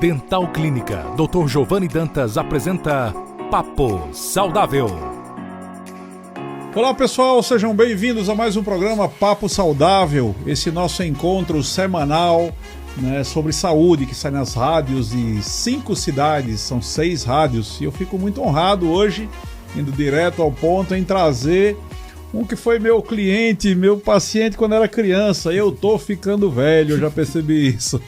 Dental Clínica, Dr. Giovanni Dantas apresenta Papo Saudável. Olá pessoal, sejam bem-vindos a mais um programa Papo Saudável, esse nosso encontro semanal, sobre saúde que sai nas rádios de 5 cidades, são 6 rádios, e eu fico muito honrado hoje, indo direto ao ponto, em trazer um que foi meu cliente, meu paciente quando era criança. Eu tô ficando velho, eu já percebi isso.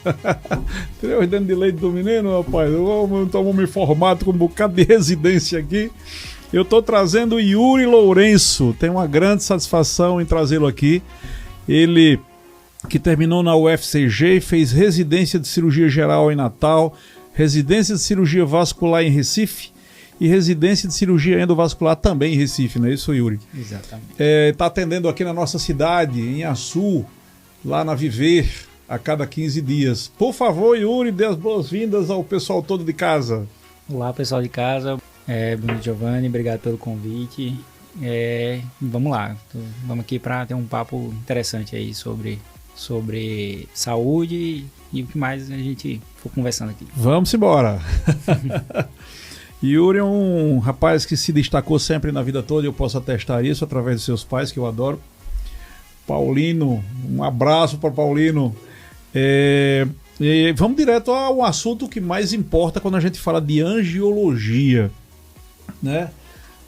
3 dentes de leite do menino, rapaz, eu tomo me formado com um bocado de residência aqui. Eu tô trazendo o Yuri Lourenço, tenho uma grande satisfação em trazê-lo aqui. Ele que terminou na UFCG e fez residência de cirurgia geral em Natal, residência de cirurgia vascular em Recife e residência de cirurgia endovascular também em Recife, não é isso, Yuri? Exatamente. Está atendendo aqui na nossa cidade, em Açu, lá na Viver, a cada 15 dias. Por favor, Yuri, dê as boas-vindas ao pessoal todo de casa. Olá, pessoal de casa. Bruno Giovanni, obrigado pelo convite. Vamos lá, vamos aqui para ter um papo interessante aí sobre saúde e o que mais a gente for conversando aqui. Vamos embora! Yuri é um rapaz que se destacou sempre na vida toda, eu posso atestar isso através dos seus pais, que eu adoro. Paulino, um abraço para Paulino. Vamos direto ao assunto que mais importa quando a gente fala de angiologia, né?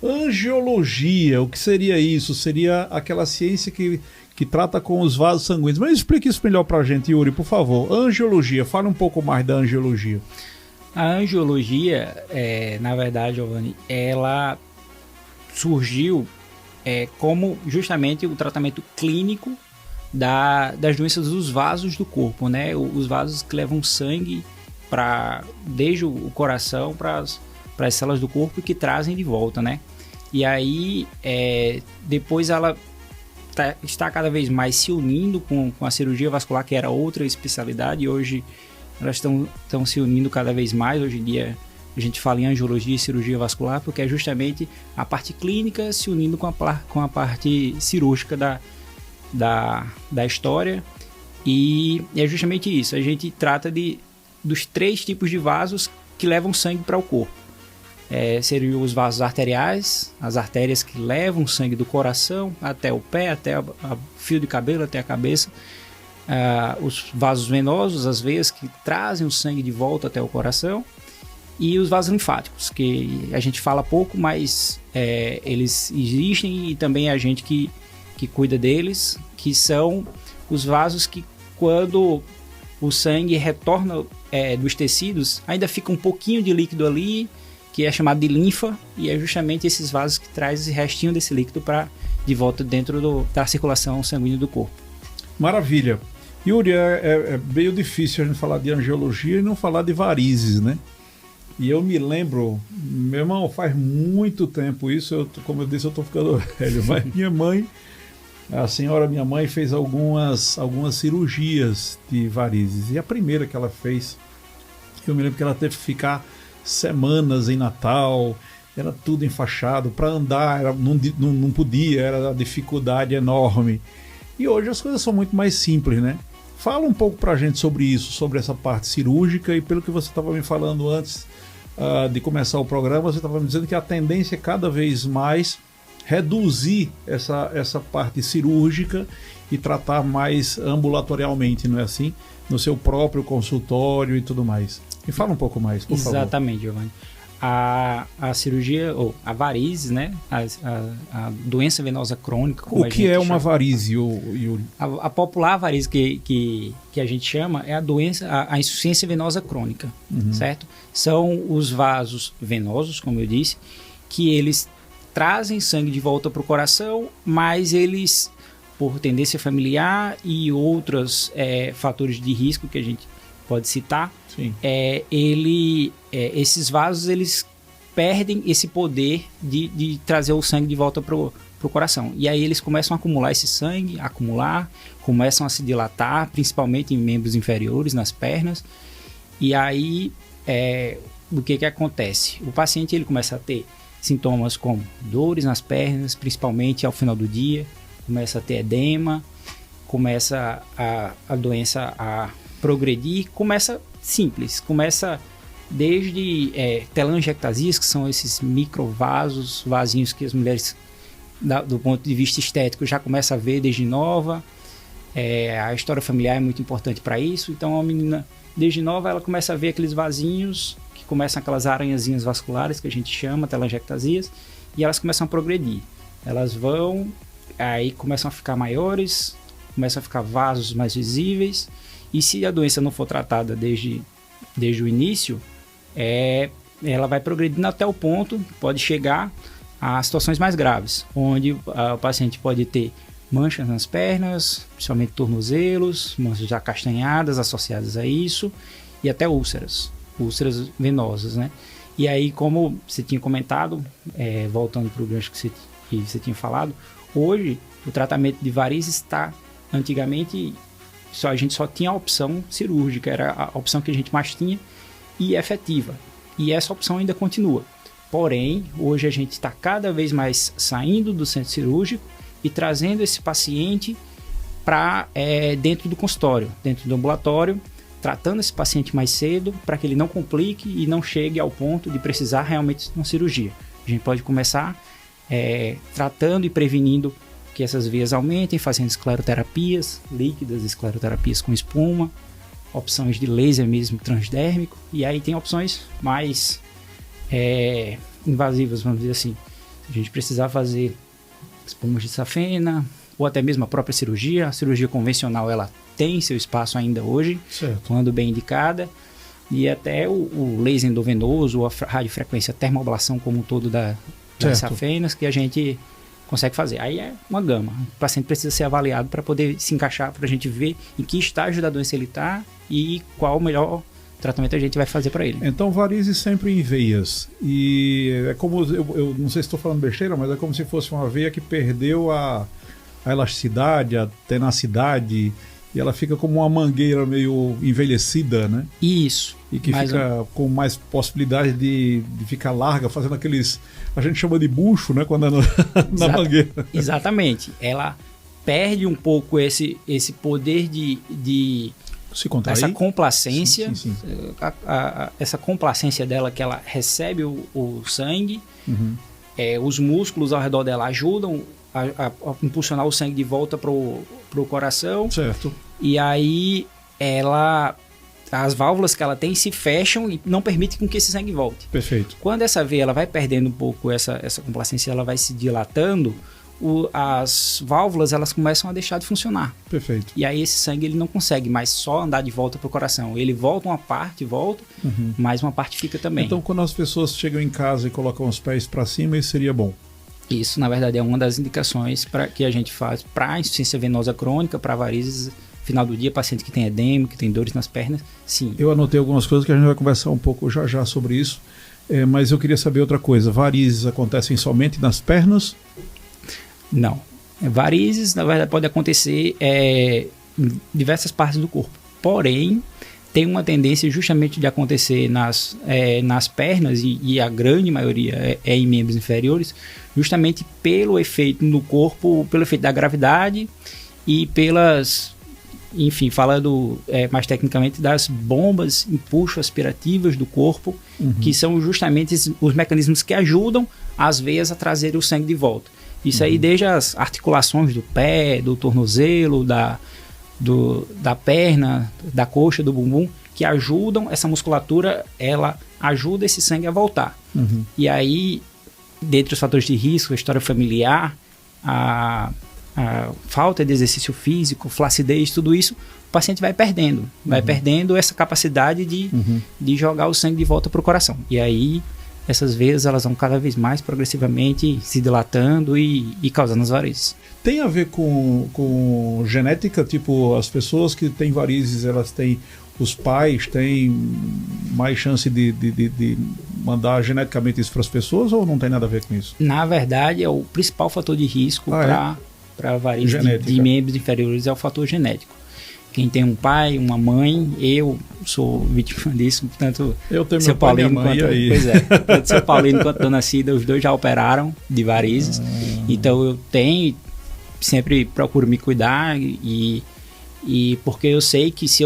Angiologia, o que seria isso? Seria aquela ciência que trata com os vasos sanguíneos. Mas explique isso melhor para a gente, Yuri, por favor. Angiologia, fala um pouco mais da angiologia. A angiologia, na verdade, Giovanni, ela surgiu como justamente o tratamento clínico das doenças dos vasos do corpo, né? Os vasos que levam sangue desde o coração para as células do corpo e que trazem de volta, né? E aí, depois ela está cada vez mais se unindo com a cirurgia vascular, que era outra especialidade, e hoje elas estão se unindo cada vez mais. Hoje em dia a gente fala em angiologia e cirurgia vascular, porque é justamente a parte clínica se unindo com a parte cirúrgica da história. E é justamente isso, a gente trata dos 3 tipos de vasos que levam sangue para o corpo. Seriam os vasos arteriais, as artérias que levam sangue do coração até o pé, até o fio de cabelo, até a cabeça. Os vasos venosos, as veias que trazem o sangue de volta até o coração, e os vasos linfáticos, que a gente fala pouco, mas eles existem e também é a gente que cuida deles, que são os vasos que, quando o sangue retorna dos tecidos, ainda fica um pouquinho de líquido ali, que é chamado de linfa, e é justamente esses vasos que trazem esse restinho desse líquido de volta dentro da circulação sanguínea do corpo. Maravilha. Yuri, é meio difícil a gente falar de angiologia e não falar de varizes, né? E eu me lembro, meu irmão, faz muito tempo isso, como eu disse, eu estou ficando velho, mas minha mãe fez algumas cirurgias de varizes, e a primeira que ela fez, eu me lembro que ela teve que ficar semanas em Natal, era tudo enfaixado, para andar não podia, era uma dificuldade enorme. E hoje as coisas são muito mais simples, né? Fala um pouco pra gente sobre isso, sobre essa parte cirúrgica, e pelo que você estava me falando antes de começar o programa, você estava me dizendo que a tendência é cada vez mais reduzir essa parte cirúrgica e tratar mais ambulatorialmente, não é assim? No seu próprio consultório e tudo mais. Me fala um pouco mais, por favor. Exatamente, Giovanni. A cirurgia, ou a varizes, né? A doença venosa crônica, como o que é uma varize, Yuri? A popular varize que a gente chama é a doença, a insuficiência venosa crônica, certo? São os vasos venosos, como eu disse, que eles trazem sangue de volta para o coração, mas eles, por tendência familiar e outros fatores de risco que a gente pode citar, esses vasos eles perdem esse poder de trazer o sangue de volta para o coração. E aí eles começam a acumular esse sangue, começam a se dilatar, principalmente em membros inferiores, nas pernas. E aí o que acontece? O paciente ele começa a ter sintomas como dores nas pernas, principalmente ao final do dia, começa a ter edema, começa a doença a progredir, começa simples. Começa desde telangiectasias, que são esses microvasos, vasinhos que as mulheres, do ponto de vista estético, já começam a ver desde nova. A história familiar é muito importante para isso. Então, a menina, desde nova, ela começa a ver aqueles vasinhos, que começam aquelas aranhazinhas vasculares, que a gente chama telangiectasias, e elas começam a progredir. Elas vão, aí começam a ficar maiores, começam a ficar vasos mais visíveis, e se a doença não for tratada desde o início, ela vai progredindo até o ponto que pode chegar a situações mais graves, onde o paciente pode ter manchas nas pernas, principalmente tornozelos, manchas acastanhadas associadas a isso, e até úlceras venosas, né? E aí, como você tinha comentado, voltando para o gancho que você tinha falado, hoje o tratamento de varizes está, antigamente, a gente só tinha a opção cirúrgica, era a opção que a gente mais tinha e efetiva. E essa opção ainda continua. Porém, hoje a gente está cada vez mais saindo do centro cirúrgico e trazendo esse paciente para dentro do consultório, dentro do ambulatório, tratando esse paciente mais cedo para que ele não complique e não chegue ao ponto de precisar realmente de uma cirurgia. A gente pode começar tratando e prevenindo que essas vias aumentem, fazendo escleroterapias líquidas, escleroterapias com espuma, opções de laser mesmo transdérmico, e aí tem opções mais invasivas, vamos dizer assim. A gente precisar fazer espumas de safena, ou até mesmo a própria cirurgia. A cirurgia convencional, ela tem seu espaço ainda hoje, certo, quando bem indicada, e até o laser endovenoso, ou a radiofrequência termoablação como um todo das safenas, que a gente consegue fazer. Aí é uma gama. O paciente precisa ser avaliado para poder se encaixar, para a gente ver em que estágio da doença ele está e qual o melhor tratamento a gente vai fazer para ele. Então, varizes sempre em veias. E é como, eu não sei se estou falando besteira, mas é como se fosse uma veia que perdeu a elasticidade, a tenacidade, e ela fica como uma mangueira meio envelhecida, né? Isso. E que fica com mais possibilidade de ficar larga, fazendo aqueles... A gente chama de bucho, né? Quando é na mangueira. Exatamente. Ela perde um pouco esse poder de se contrair. Essa complacência. Sim. Essa complacência dela, que ela recebe o sangue. Uhum. Os músculos ao redor dela ajudam a impulsionar o sangue de volta pro coração. Certo. E aí as válvulas que ela tem se fecham e não permitem com que esse sangue volte. Perfeito. Quando essa veia ela vai perdendo um pouco essa complacência, ela vai se dilatando, as válvulas elas começam a deixar de funcionar. Perfeito. E aí esse sangue ele não consegue mais só andar de volta para o coração. Ele volta uma parte, mas uma parte fica também. Então, quando as pessoas chegam em casa e colocam os pés para cima, isso seria bom? Isso, na verdade, é uma das indicações que a gente faz para insuficiência venosa crônica, para varizes, final do dia, paciente que tem edema, que tem dores nas pernas, sim. Eu anotei algumas coisas que a gente vai conversar um pouco já sobre isso, mas eu queria saber outra coisa. Varizes acontecem somente nas pernas? Não. Varizes, na verdade, pode acontecer em diversas partes do corpo. Porém, tem uma tendência justamente de acontecer nas pernas, e a grande maioria é em membros inferiores, justamente pelo efeito no corpo, pelo efeito da gravidade e enfim, falando mais tecnicamente, das bombas impulso aspirativas do corpo, que são justamente os mecanismos que ajudam as veias a trazer o sangue de volta. Isso aí desde as articulações do pé, do tornozelo, da perna, da coxa, do bumbum, que ajudam essa musculatura, ela ajuda esse sangue a voltar. E aí, dentre os fatores de risco, a história familiar, a falta de exercício físico, flacidez, tudo isso, o paciente vai perdendo essa capacidade de jogar o sangue de volta para o coração. E aí, essas veias elas vão cada vez mais progressivamente se dilatando e causando as varizes. Tem a ver com genética? Tipo, as pessoas que têm varizes, elas têm... Os pais têm mais chance de mandar geneticamente isso para as pessoas, ou não tem nada a ver com isso? Na verdade, o principal fator de risco para varizes de membros inferiores é o fator genético. Quem tem um pai, uma mãe, eu sou vítima disso, portanto, eu tenho meu pai e minha mãe, pois é, tanto seu Paulino quanto Dona Cida, os dois já operaram de varizes, então eu sempre procuro me cuidar, e porque eu sei que se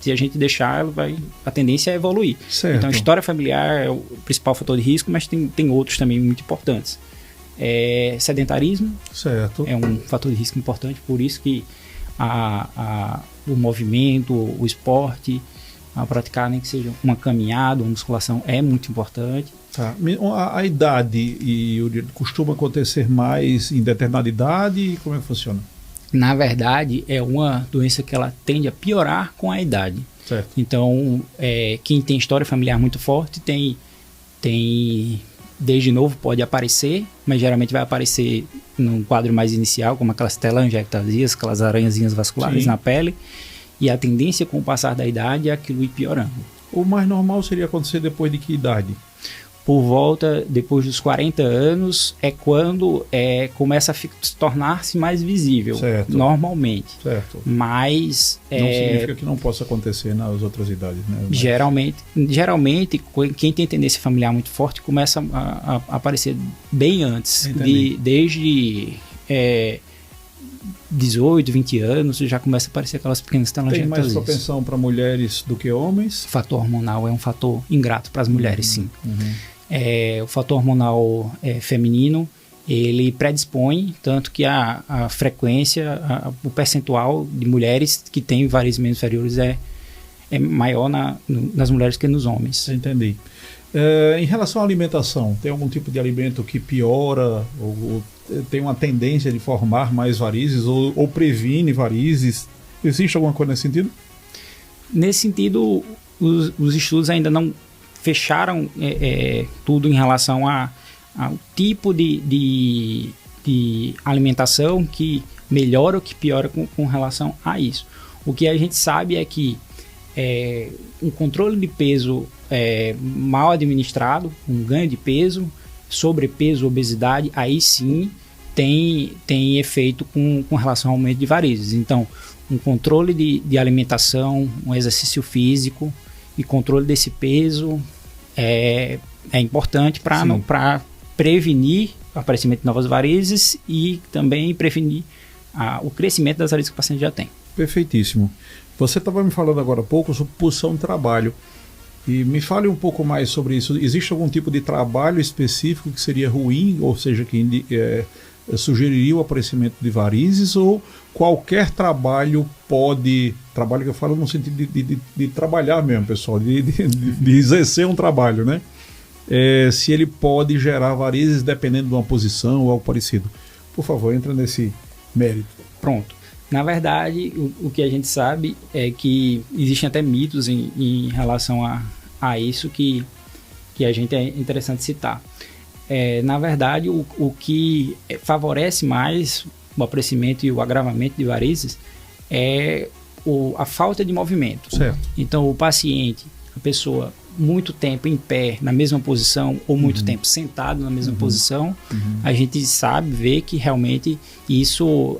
Se a gente deixar, a tendência é evoluir. Certo. Então, a história familiar é o principal fator de risco, mas tem outros também muito importantes. Sedentarismo Certo. é um fator de risco importante, por isso que o movimento, o esporte, a praticar nem que seja uma caminhada, uma musculação é muito importante. Tá. A idade costuma acontecer mais em determinada idade? Como é que funciona? Na verdade, é uma doença que ela tende a piorar com a idade. Certo. Então, quem tem história familiar muito forte tem desde novo pode aparecer, mas geralmente vai aparecer num quadro mais inicial, como aquelas telangiectasias, aquelas aranhazinhas vasculares Sim. na pele, e a tendência com o passar da idade é aquilo ir piorando. O mais normal seria acontecer depois de que idade? Por volta, depois dos 40 anos, é quando começa a se tornar-se mais visível, Certo. normalmente. Certo. Mas Não significa que não possa acontecer nas outras idades, né? Mas- geralmente, quem tem tendência familiar muito forte começa a aparecer bem antes. Entendi. Desde 18, 20 anos, já começa a aparecer aquelas pequenas Tem mais telangiectasias. propensão para mulheres do que homens? O fator hormonal é um fator ingrato para as mulheres, sim. Uhum. O fator hormonal feminino, ele predispõe, tanto que a frequência, o percentual de mulheres que têm varizes membros inferiores é maior nas mulheres que nos homens. Entendi. Em relação à alimentação, tem algum tipo de alimento que piora ou tem uma tendência de formar mais varizes ou previne varizes? Existe alguma coisa nesse sentido? Nesse sentido, os estudos ainda não fecharam tudo em relação ao tipo de alimentação que melhora ou que piora com relação a isso. O que a gente sabe é que um controle de peso mal administrado, um ganho de peso, sobrepeso, obesidade, aí sim tem efeito com relação ao aumento de varizes. Então, um controle de alimentação, um exercício físico e controle desse peso é importante para prevenir o aparecimento de novas varizes e também prevenir o crescimento das varizes que o paciente já tem. Perfeitíssimo. Você estava me falando agora há pouco sobre pulsão de trabalho. E me fale um pouco mais sobre isso. Existe algum tipo de trabalho específico que seria ruim, ou seja, que sugeriria o aparecimento de varizes, ou qualquer trabalho pode... Trabalho que eu falo no sentido de trabalhar mesmo, pessoal, de exercer um trabalho, né? Se ele pode gerar varizes dependendo de uma posição ou algo parecido. Por favor, entra nesse mérito. Pronto. Na verdade, o que a gente sabe é que existem até mitos em relação a isso que a gente é interessante citar. Na verdade, o que favorece mais o aparecimento e o agravamento de varizes é a falta de movimento. Certo. Então, o paciente, a pessoa, muito tempo em pé, na mesma posição, ou muito tempo sentado na mesma posição, a gente vê que realmente isso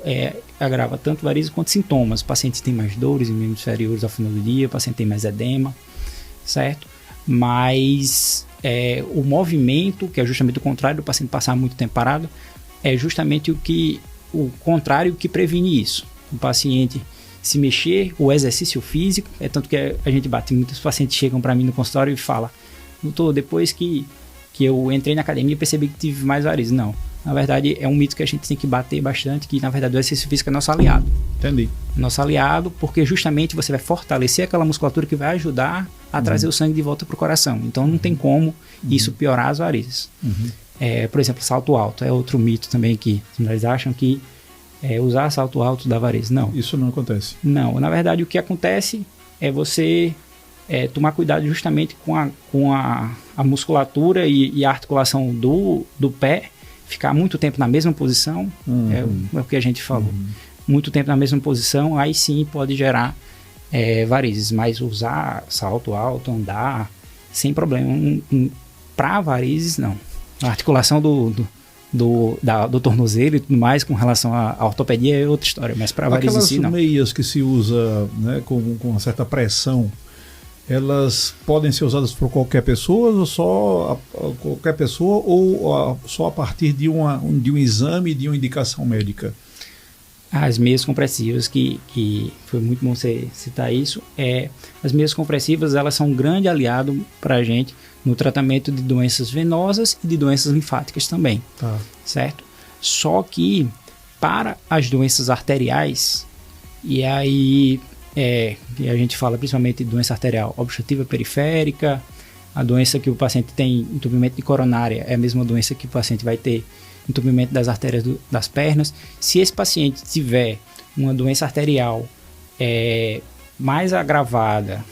agrava tanto varizes quanto sintomas. O paciente tem mais dores em membros inferiores ao final do dia, o paciente tem mais edema, certo? Mas o movimento, que é justamente o contrário do paciente passar muito tempo parado, é justamente o contrário que previne isso. O paciente se mexer, o exercício físico, tanto que a gente bate, muitos pacientes chegam para mim no consultório e falam: doutor, depois que eu entrei na academia percebi que tive mais varizes. Não, na verdade é um mito que a gente tem que bater bastante, que na verdade o exercício físico é nosso aliado. Entendi. Nosso aliado, porque justamente você vai fortalecer aquela musculatura que vai ajudar a trazer o sangue de volta para o coração. Então não tem como isso piorar as varizes. Por exemplo, salto alto é outro mito também que as mulheres acham que usar salto alto dá variz. Não. Isso não acontece. Não, na verdade o que acontece é você tomar cuidado justamente com a musculatura e a articulação do pé, ficar muito tempo na mesma posição, é o que a gente falou. Muito tempo na mesma posição, aí sim pode gerar varizes, mas usar salto alto, andar, sem problema. Para varizes, não. A articulação do tornozelo e tudo mais com relação à ortopedia é outra história, mas para varizes em si não. Aquelas meias que se usa, né, com uma certa pressão, elas podem ser usadas por qualquer pessoa ou só só a partir de um exame, de uma indicação médica? As meias compressivas, que foi muito bom você citar isso, as meias compressivas, elas são um grande aliado para a gente no tratamento de doenças venosas e de doenças linfáticas também, certo? Só que para as doenças arteriais, e aí e a gente fala principalmente de doença arterial obstrutiva periférica, a doença que o paciente tem entupimento de coronária é a mesma doença que o paciente vai ter entupimento das artérias das pernas. Se esse paciente tiver uma doença arterial mais agravada,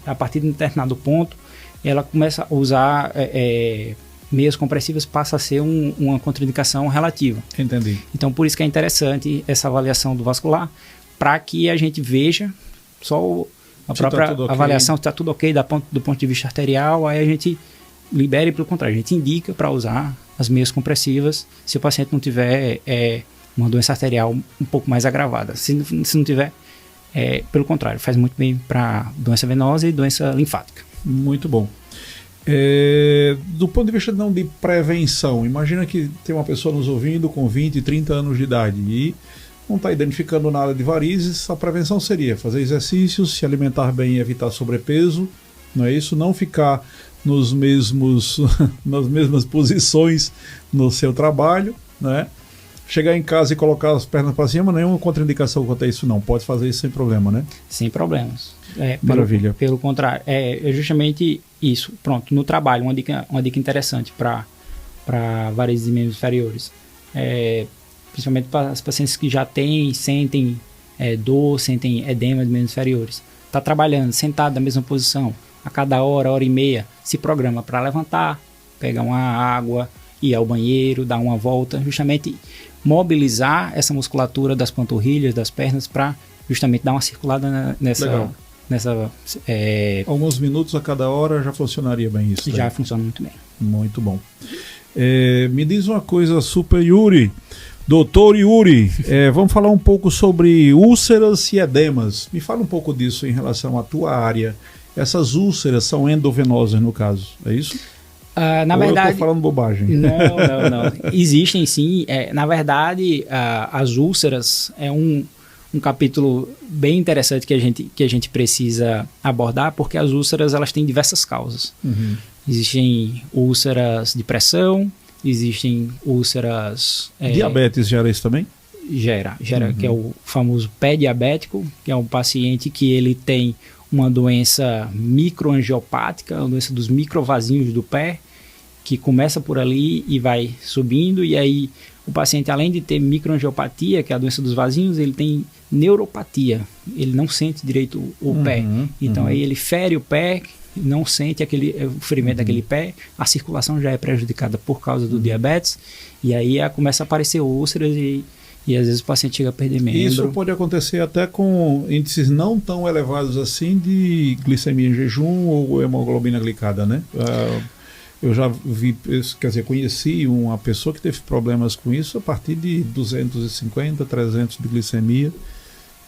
a partir de um determinado ponto, ela começa a usar meias compressivas, passa a ser uma contraindicação relativa. Entendi. Então, por isso que é interessante essa avaliação do vascular, para que a gente veja só a própria avaliação, se está tudo ok do ponto de vista arterial, aí a gente libere, pelo contrário, a gente indica para usar as meias compressivas se o paciente não tiver uma doença arterial um pouco mais agravada. Se não tiver, pelo contrário, faz muito bem para doença venosa e doença linfática. Muito bom. Do ponto de vista não de prevenção, imagina que tem uma pessoa nos ouvindo com 20, 30 anos de idade e não está identificando nada de varizes. A prevenção seria fazer exercícios, se alimentar bem e evitar sobrepeso, não é isso? Não ficar nas mesmas posições no seu trabalho, né? Chegar em casa e colocar as pernas para cima, nenhuma contraindicação quanto a isso não. Pode fazer isso sem problema, né? Sem problemas. Maravilha. Pelo contrário, é justamente isso. Pronto, no trabalho, uma dica interessante para varizes de membros inferiores. Principalmente para as pacientes que já sentem dor, sentem edema de membros inferiores. Está trabalhando, sentado na mesma posição, a cada hora e meia, se programa para levantar, pegar uma água, ir ao banheiro, dar uma volta, justamente mobilizar essa musculatura das panturrilhas, das pernas, para justamente dar uma circulada nessa... Alguns minutos a cada hora já funcionaria bem isso. Já funciona muito bem. Muito bom. Me diz uma coisa, Super Yuri, Doutor Yuri, vamos falar um pouco sobre úlceras e edemas. Me fala um pouco disso em relação à tua área. Essas úlceras são endovenosas no caso, é isso? Na verdade, eu estou falando bobagem? Não. Existem sim. Na verdade, as úlceras é um capítulo bem interessante que a gente precisa abordar, porque as úlceras elas têm diversas causas. Uhum. Existem úlceras de pressão, existem úlceras... Diabetes gera isso também? Gera, que é o famoso pé diabético, que é um paciente que ele tem uma doença microangiopática, a doença dos microvasinhos do pé, que começa por ali e vai subindo, e aí o paciente, além de ter microangiopatia, que é a doença dos vasinhos, ele tem neuropatia, ele não sente direito o pé, então aí ele fere o pé, não sente o ferimento daquele pé, a circulação já é prejudicada por causa do diabetes, e aí começa a aparecer úlceras e às vezes o paciente chega a perder membro. Isso pode acontecer até com índices não tão elevados assim de glicemia em jejum ou hemoglobina glicada, né? Eu já conheci uma pessoa que teve problemas com isso a partir de 250, 300 de glicemia,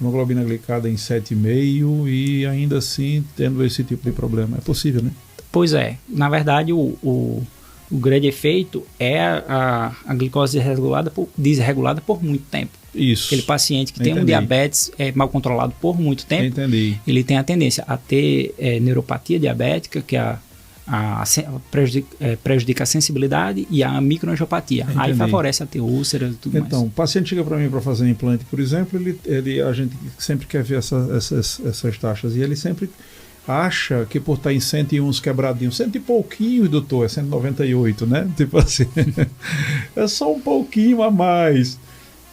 hemoglobina glicada em 7,5 e ainda assim tendo esse tipo de problema. É possível, né? Pois é. Na verdade, o grande efeito é a glicose desregulada por muito tempo. Isso. Aquele paciente que tem um diabetes mal controlado por muito tempo, ele tem a tendência a ter neuropatia diabética, que prejudica a sensibilidade, e a microangiopatia. Aí favorece a ter úlceras e tudo mais. Então, o paciente chega para mim para fazer implante, por exemplo, a gente sempre quer ver essas taxas, e ele sempre acha que por estar em 101 quebradinhos, 100 e pouquinho, doutor, é 198, né? Tipo assim, é só um pouquinho a mais.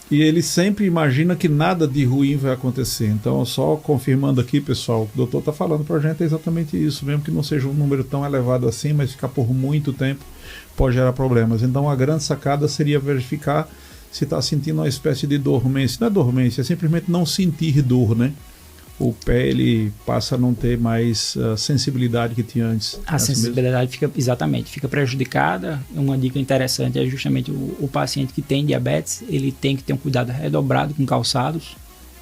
E ele sempre imagina que nada de ruim vai acontecer. Então, só confirmando aqui, pessoal, o que o doutor está falando para a gente é exatamente isso, mesmo que não seja um número tão elevado assim, mas ficar por muito tempo pode gerar problemas. Então, a grande sacada seria verificar se está sentindo uma espécie de dormência. Não é dormência, é simplesmente não sentir dor, né? O pé ele passa a não ter mais a sensibilidade que tinha antes. A sensibilidade fica prejudicada. Uma dica interessante é justamente o paciente que tem diabetes, ele tem que ter um cuidado redobrado com calçados.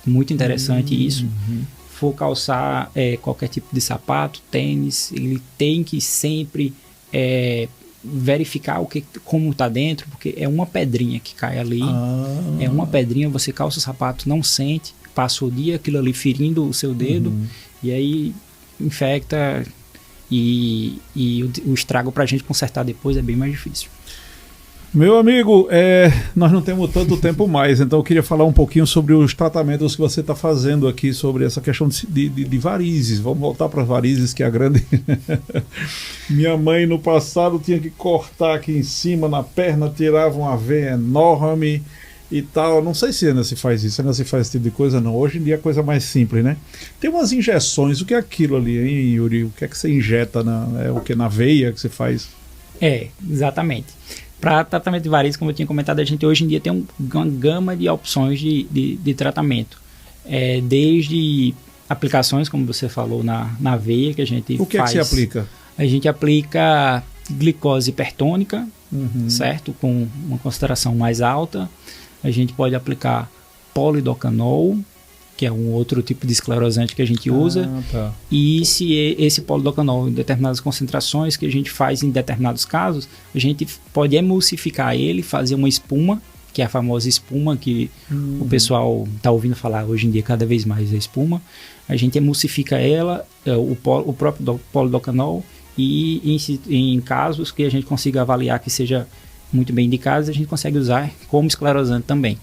Muito interessante isso. For calçar qualquer tipo de sapato, tênis, ele tem que sempre verificar como está dentro, porque é uma pedrinha que cai ali, é uma pedrinha, você calça o sapato, não sente, passa o dia aquilo ali ferindo o seu dedo, e aí infecta, e o estrago para a gente consertar depois é bem mais difícil. Meu amigo, nós não temos tanto tempo mais, então eu queria falar um pouquinho sobre os tratamentos que você está fazendo aqui, sobre essa questão de varizes. Vamos voltar para as varizes, que é a grande... Minha mãe no passado tinha que cortar aqui em cima, na perna, tirava uma veia enorme e tal. Não sei se ainda se faz isso, ainda se faz esse tipo de coisa, não. Hoje em dia é coisa mais simples, né? Tem umas injeções, o que é aquilo ali, hein, Yuri? O que é que você injeta? O que na veia que você faz? Exatamente. Para tratamento de varizes, como eu tinha comentado, a gente hoje em dia tem uma gama de opções de tratamento. Desde aplicações, como você falou, na veia, que a gente faz. O que é que se aplica? A gente aplica glicose hipertônica, certo? Com uma concentração mais alta. A gente pode aplicar polidocanol, que é um outro tipo de esclerosante que a gente usa. Tá. E se esse polidocanol em determinadas concentrações que a gente faz em determinados casos, a gente pode emulsificar ele, fazer uma espuma, que é a famosa espuma que o pessoal está ouvindo falar hoje em dia cada vez mais, a espuma. A gente emulsifica ela, o próprio polidocanol, e em casos que a gente consiga avaliar que seja muito bem indicado, a gente consegue usar como esclerosante também.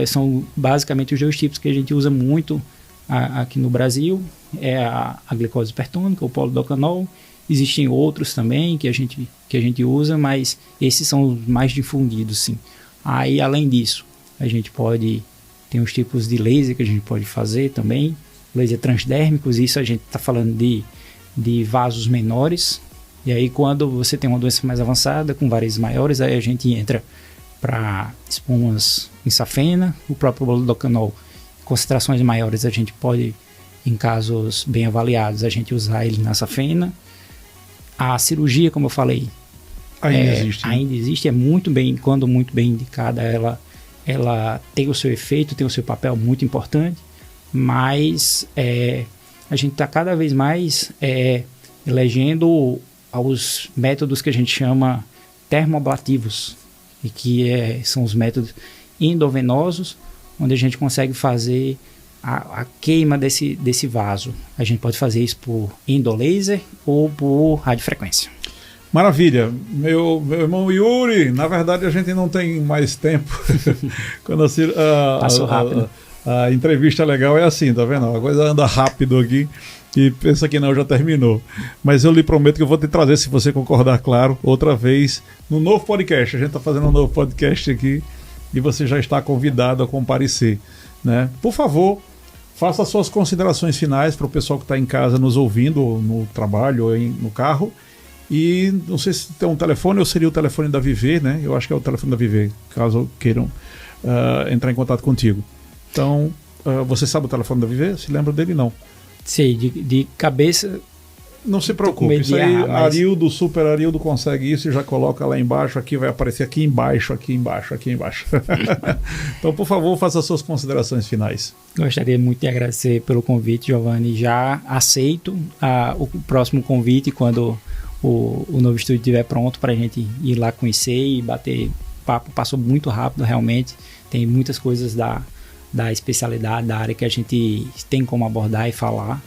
São basicamente os dois tipos que a gente usa muito aqui no Brasil, é a glicose hipertônica, o polidocanol. Existem outros também que a gente usa, mas esses são os mais difundidos, sim. Aí, além disso, a gente tem os tipos de laser que a gente pode fazer também, laser transdérmicos. Isso a gente está falando de vasos menores, e aí quando você tem uma doença mais avançada, com varizes maiores, aí a gente entra para espumas em safena, o próprio polidocanol, concentrações maiores a gente pode, em casos bem avaliados, a gente usar ele na safena. A cirurgia, como eu falei, ainda existe, quando muito bem indicada, ela tem o seu efeito, tem o seu papel muito importante, mas a gente está cada vez mais elegendo aos métodos que a gente chama termoablativos, e que são os métodos endovenosos, onde a gente consegue fazer a queima desse vaso. A gente pode fazer isso por endolaser ou por radiofrequência. Maravilha. Meu irmão Yuri, na verdade a gente não tem mais tempo. Quando passou rápido. A entrevista legal é assim, tá vendo? A coisa anda rápido aqui e pensa que não, já terminou. Mas eu lhe prometo que eu vou te trazer, se você concordar, claro, outra vez no novo podcast. A gente está fazendo um novo podcast aqui e você já está convidado a comparecer, né? Por favor, faça as suas considerações finais para o pessoal que está em casa nos ouvindo, ou no trabalho, ou no carro. E não sei se tem um telefone ou seria o telefone da Viver, né? Eu acho que é o telefone da Viver, caso queiram entrar em contato contigo. Então, você sabe o telefone da Viver? Se lembra dele? Não. Sei, de cabeça. Não se preocupe, isso aí, Arildo, Super Arildo consegue isso e já coloca lá embaixo, aqui vai aparecer aqui embaixo. Então, por favor, faça as suas considerações finais. Gostaria muito de agradecer pelo convite, Giovanni. Já aceito o próximo convite quando o novo estúdio estiver pronto para a gente ir lá conhecer e bater papo. Passou muito rápido, realmente. Tem muitas coisas da especialidade, da área que a gente tem como abordar e falar,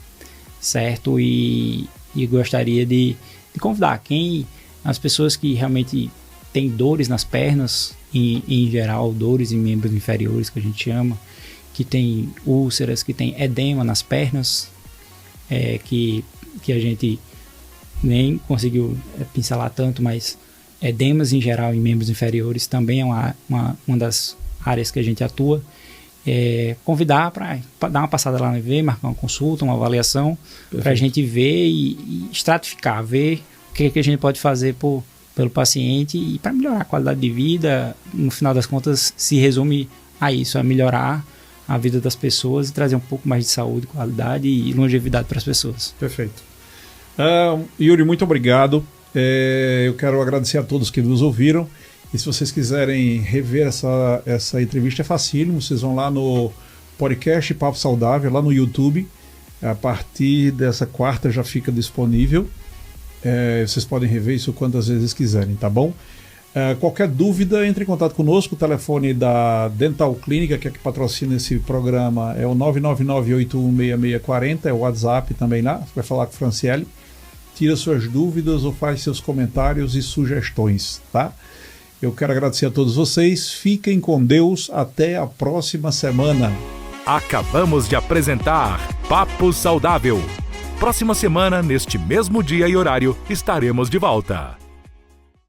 certo? E gostaria de convidar as pessoas que realmente têm dores nas pernas, em geral, dores em membros inferiores, que a gente chama, que tem úlceras, que tem edema nas pernas, que a gente nem conseguiu pincelar tanto, mas edemas em geral em membros inferiores também é uma das áreas que a gente atua. Convidar para dar uma passada lá no IV, marcar uma consulta, uma avaliação, para a gente ver e estratificar, ver o que a gente pode fazer pelo paciente e para melhorar a qualidade de vida. No final das contas, se resume a isso, a melhorar a vida das pessoas e trazer um pouco mais de saúde, qualidade e longevidade para as pessoas. Perfeito. Yuri, muito obrigado. Eu quero agradecer a todos que nos ouviram. E se vocês quiserem rever essa entrevista, é facílimo. Vocês vão lá no podcast Papo Saudável, lá no YouTube. A partir dessa quarta já fica disponível. Vocês podem rever isso quantas vezes quiserem, tá bom? Qualquer dúvida, entre em contato conosco. O telefone da Dental Clínica, que é que patrocina esse programa, é o 999-816640, é o WhatsApp também lá. Você vai falar com o Franciele, tira suas dúvidas ou faz seus comentários e sugestões, tá? Eu quero agradecer a todos vocês, fiquem com Deus, até a próxima semana. Acabamos de apresentar Papo Saudável. Próxima semana, neste mesmo dia e horário, estaremos de volta.